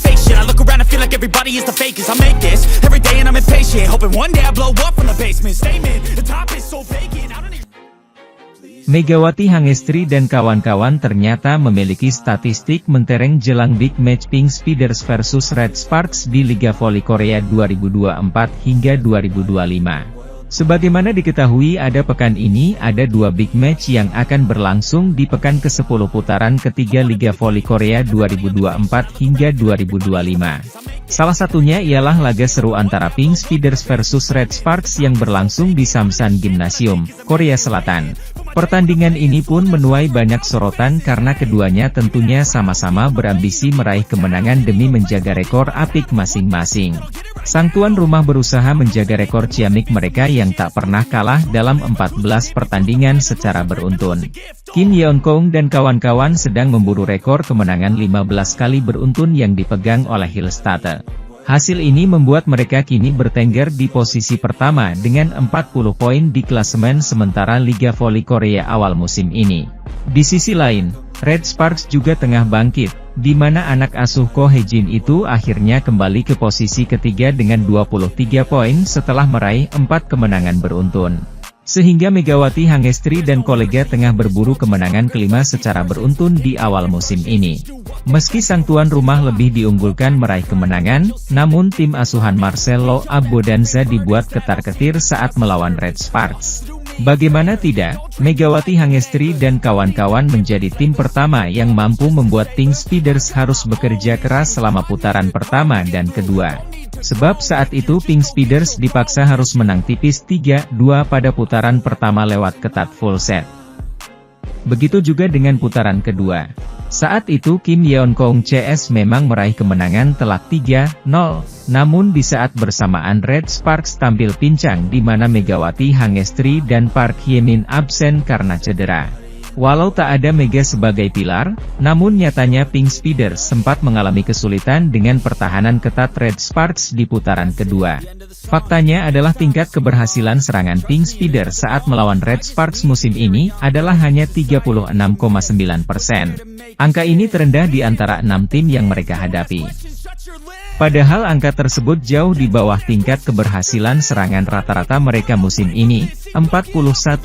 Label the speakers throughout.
Speaker 1: fake shit. I look around and feel like everybody is the fakest. I make this every day and I'm impatient, hoping one day I blow up from the basement. Statement, the top is so vacant, I don't even...
Speaker 2: Megawati Hangestri dan kawan-kawan ternyata memiliki statistik mentereng jelang big match Pink Speeders versus Red Sparks di Liga Voli Korea 2024 hingga 2025. Sebagaimana diketahui pekan ini ada dua big match yang akan berlangsung di pekan ke-10 putaran ketiga Liga Voli Korea 2024 hingga 2025. Salah satunya ialah laga seru antara Pink Speeders versus Red Sparks yang berlangsung di Samsan Gymnasium, Korea Selatan. Pertandingan ini pun menuai banyak sorotan karena keduanya tentunya sama-sama berambisi meraih kemenangan demi menjaga rekor apik masing-masing. Sang tuan rumah berusaha menjaga rekor ciamik mereka yang tak pernah kalah dalam 14 pertandingan secara beruntun. Kim Yeon-kong dan kawan-kawan sedang memburu rekor kemenangan 15 kali beruntun yang dipegang oleh Hillstate. Hasil ini membuat mereka kini bertengger di posisi pertama dengan 40 poin di klasemen sementara Liga Voli Korea awal musim ini. Di sisi lain, Red Sparks juga tengah bangkit, di mana anak asuh Ko Hye-jin itu akhirnya kembali ke posisi ketiga dengan 23 poin setelah meraih 4 kemenangan beruntun. Sehingga Megawati Hangestri dan kolega tengah berburu kemenangan kelima secara beruntun di awal musim ini. Meski sang tuan rumah lebih diunggulkan meraih kemenangan, namun tim asuhan Marcelo Abodanza dibuat ketar-ketir saat melawan Red Sparks. Bagaimana tidak, Megawati Hangestri dan kawan-kawan menjadi tim pertama yang mampu membuat Pink Speeders harus bekerja keras selama putaran pertama dan kedua. Sebab saat itu Pink Speeders dipaksa harus menang tipis 3-2 pada putaran pertama lewat ketat full set. Begitu juga dengan putaran kedua. Saat itu Kim Yeon-kong CS memang meraih kemenangan telak 3-0, namun di saat bersamaan Red Sparks tampil pincang di mana Megawati Hangestri dan Park Hye-min absen karena cedera. Walau tak ada Mega sebagai pilar, namun nyatanya Pink Speeders sempat mengalami kesulitan dengan pertahanan ketat Red Sparks di putaran kedua. Faktanya adalah tingkat keberhasilan serangan Pink Speeders saat melawan Red Sparks musim ini adalah hanya 36,9%. Angka ini terendah di antara 6 tim yang mereka hadapi. Padahal angka tersebut jauh di bawah tingkat keberhasilan serangan rata-rata mereka musim ini, 41,4%,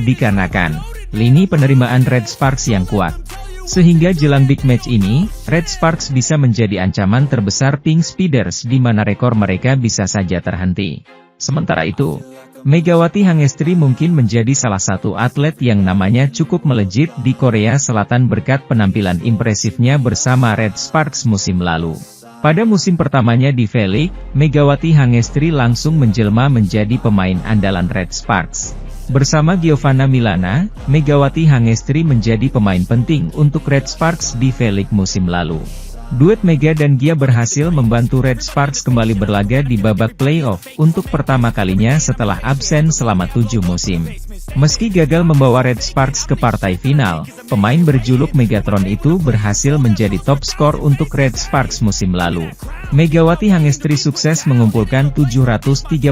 Speaker 2: dikarenakan lini penerimaan Red Sparks yang kuat. Sehingga jelang big match ini, Red Sparks bisa menjadi ancaman terbesar Pink Speeders di mana rekor mereka bisa saja terhenti. Sementara itu, Megawati Hangestri mungkin menjadi salah satu atlet yang namanya cukup melejit di Korea Selatan berkat penampilan impresifnya bersama Red Sparks musim lalu. Pada musim pertamanya di V-League, Megawati Hangestri langsung menjelma menjadi pemain andalan Red Sparks. Bersama Giovanna Milana, Megawati Hangestri menjadi pemain penting untuk Red Sparks di V-League musim lalu. Duet Mega dan Gia berhasil membantu Red Sparks kembali berlaga di babak playoff untuk pertama kalinya setelah absen selama 7 musim. Meski gagal membawa Red Sparks ke partai final, pemain berjuluk Megatron itu berhasil menjadi top skor untuk Red Sparks musim lalu. Megawati Hangestri sukses mengumpulkan 736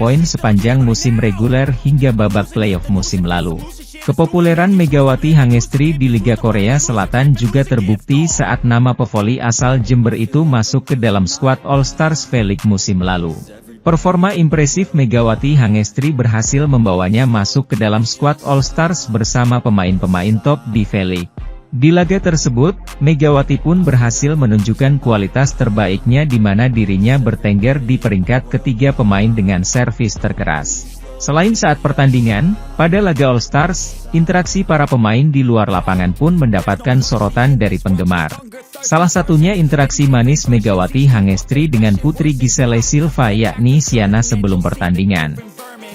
Speaker 2: poin sepanjang musim reguler hingga babak playoff musim lalu. Kepopuleran Megawati Hangestri di Liga Korea Selatan juga terbukti saat nama pevoli asal Jember itu masuk ke dalam skuad All Stars V-League musim lalu. Performa impresif Megawati Hangestri berhasil membawanya masuk ke dalam skuad All Stars bersama pemain-pemain top di V-League. Di laga tersebut, Megawati pun berhasil menunjukkan kualitas terbaiknya di mana dirinya bertengger di peringkat ketiga pemain dengan servis terkeras. Selain saat pertandingan, pada laga All Stars, interaksi para pemain di luar lapangan pun mendapatkan sorotan dari penggemar. Salah satunya interaksi manis Megawati Hangestri dengan putri Giselle Silva yakni Siana sebelum pertandingan.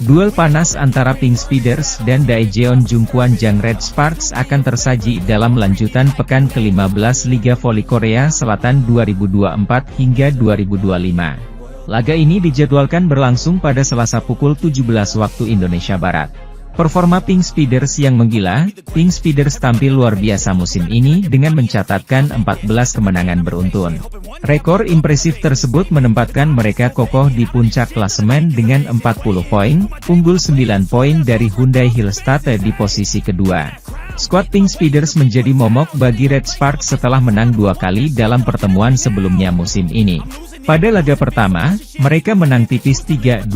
Speaker 2: Duel panas antara Pink Speeders dan Daejeon Jungkwan Jang Red Sparks akan tersaji dalam lanjutan pekan ke-15 Liga Voli Korea Selatan 2024 hingga 2025. Laga ini dijadwalkan berlangsung pada Selasa pukul 17 waktu Indonesia Barat. Performa Pink Speeders yang menggila, Pink Speeders tampil luar biasa musim ini dengan mencatatkan 14 kemenangan beruntun. Rekor impresif tersebut menempatkan mereka kokoh di puncak klasemen dengan 40 poin, unggul 9 poin dari Hyundai Hillstate di posisi kedua. Skuad Pink Speeders menjadi momok bagi Red Sparks setelah menang 2 kali dalam pertemuan sebelumnya musim ini. Pada laga pertama, mereka menang tipis 3-2,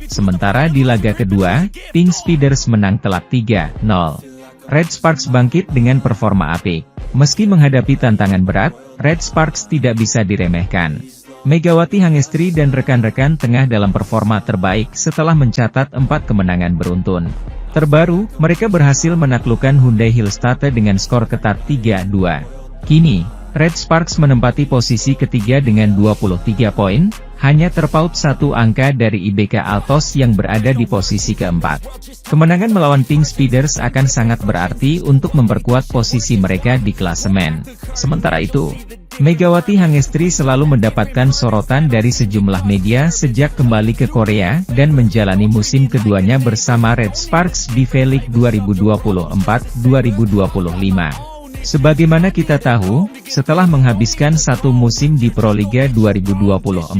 Speaker 2: sementara di laga kedua, Pink Speeders menang telak 3-0. Red Sparks bangkit dengan performa apik. Meski menghadapi tantangan berat, Red Sparks tidak bisa diremehkan. Megawati Hangestri dan rekan-rekan tengah dalam performa terbaik setelah mencatat 4 kemenangan beruntun. Terbaru, mereka berhasil menaklukkan Hyundai Hillstatte dengan skor ketat 3-2. Kini, Red Sparks menempati posisi ketiga dengan 23 poin, hanya terpaut 1 angka dari IBK Altos yang berada di posisi keempat. Kemenangan melawan Pink Speeders akan sangat berarti untuk memperkuat posisi mereka di klasemen. Sementara itu, Megawati Hangestri selalu mendapatkan sorotan dari sejumlah media sejak kembali ke Korea dan menjalani musim keduanya bersama Red Sparks di V-League 2024-2025. Sebagaimana kita tahu, setelah menghabiskan 1 musim di Proliga 2024,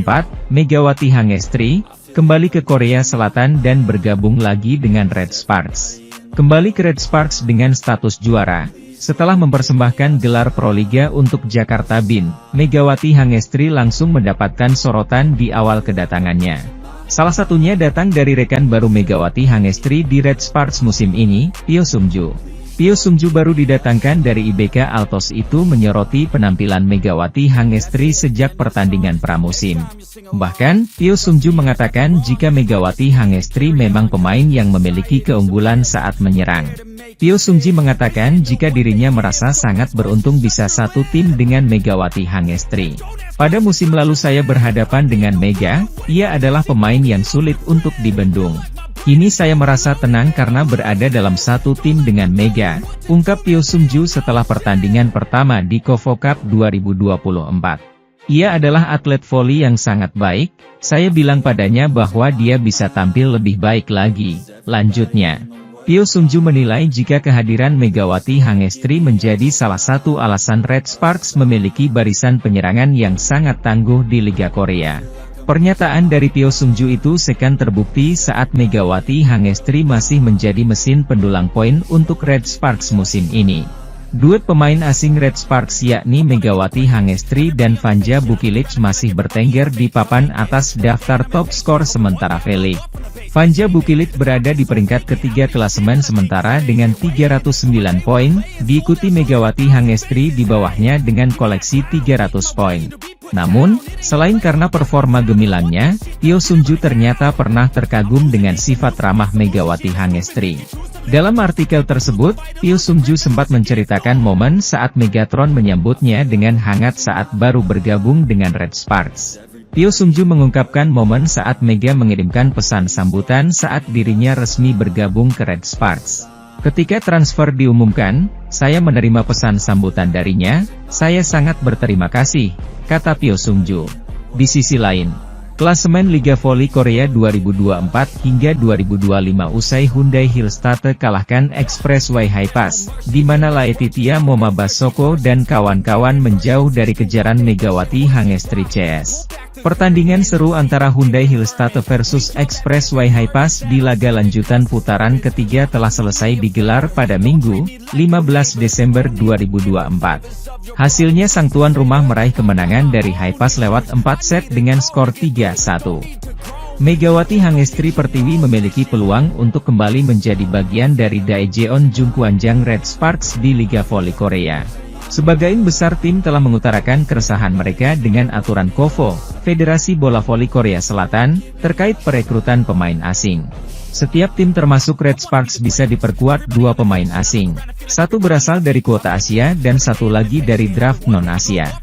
Speaker 2: Megawati Hangestri kembali ke Korea Selatan dan bergabung lagi dengan Red Sparks. Kembali ke Red Sparks dengan status juara. Setelah mempersembahkan gelar Proliga untuk Jakarta Bin, Megawati Hangestri langsung mendapatkan sorotan di awal kedatangannya. Salah satunya datang dari rekan baru Megawati Hangestri di Red Sparks musim ini, Pyo Sungju. Pyo Sungju baru didatangkan dari IBK Altos itu menyoroti penampilan Megawati Hangestri sejak pertandingan pramusim. Bahkan, Pyo Sungju mengatakan jika Megawati Hangestri memang pemain yang memiliki keunggulan saat menyerang. Pyo Sungji mengatakan jika dirinya merasa sangat beruntung bisa satu tim dengan Megawati Hangestri. Pada musim lalu saya berhadapan dengan Mega, ia adalah pemain yang sulit untuk dibendung. Kini saya merasa tenang karena berada dalam satu tim dengan Mega, ungkap Pyo Sungju setelah pertandingan pertama di KOFO Cup 2024. Ia adalah atlet voli yang sangat baik, saya bilang padanya bahwa dia bisa tampil lebih baik lagi, lanjutnya. Pyo Sungju menilai jika kehadiran Megawati Hangestri menjadi salah satu alasan Red Sparks memiliki barisan penyerangan yang sangat tangguh di Liga Korea. Pernyataan dari Pyo Sungju itu sekan terbukti saat Megawati Hangestri masih menjadi mesin pendulang poin untuk Red Sparks musim ini. Duet pemain asing Red Sparks yakni Megawati Hangestri dan Vanja Bukilic masih bertengger di papan atas daftar top skor sementara V-League. Vanja Bukilic berada di peringkat ketiga klasemen sementara dengan 309 poin, diikuti Megawati Hangestri di bawahnya dengan koleksi 300 poin. Namun, selain karena performa gemilangnya, Pyo Sungju ternyata pernah terkagum dengan sifat ramah Megawati Hangestri. Dalam artikel tersebut, Pyo Sungju sempat menceritakan momen saat Megatron menyambutnya dengan hangat saat baru bergabung dengan Red Sparks. Pyo Sungju mengungkapkan momen saat Mega mengirimkan pesan sambutan saat dirinya resmi bergabung ke Red Sparks. Ketika transfer diumumkan, saya menerima pesan sambutan darinya, saya sangat berterima kasih, kata Pyo Sungju. Di sisi lain, klasemen Liga Voli Korea 2024 hingga 2025 usai Hyundai Hillstatte kalahkan Expressway Highpass, di mana Laetitia Momabasoko dan kawan-kawan menjauh dari kejaran Megawati Hangestri CS. Pertandingan seru antara Hyundai Hillstatte versus Expressway Highpass di laga lanjutan putaran ketiga telah selesai digelar pada Minggu, 15 Desember 2024. Hasilnya sang tuan rumah meraih kemenangan dari Highpass lewat 4 set dengan skor 3-1. Megawati Hangestri Pertiwi memiliki peluang untuk kembali menjadi bagian dari Daejeon Jungkwanjang Red Sparks di Liga Voli Korea. Sebagian besar tim telah mengutarakan keresahan mereka dengan aturan KOFO, Federasi Bola Voli Korea Selatan, terkait perekrutan pemain asing. Setiap tim termasuk Red Sparks bisa diperkuat 2 pemain asing. 1 berasal dari kuota Asia dan 1 lagi dari draft non-Asia.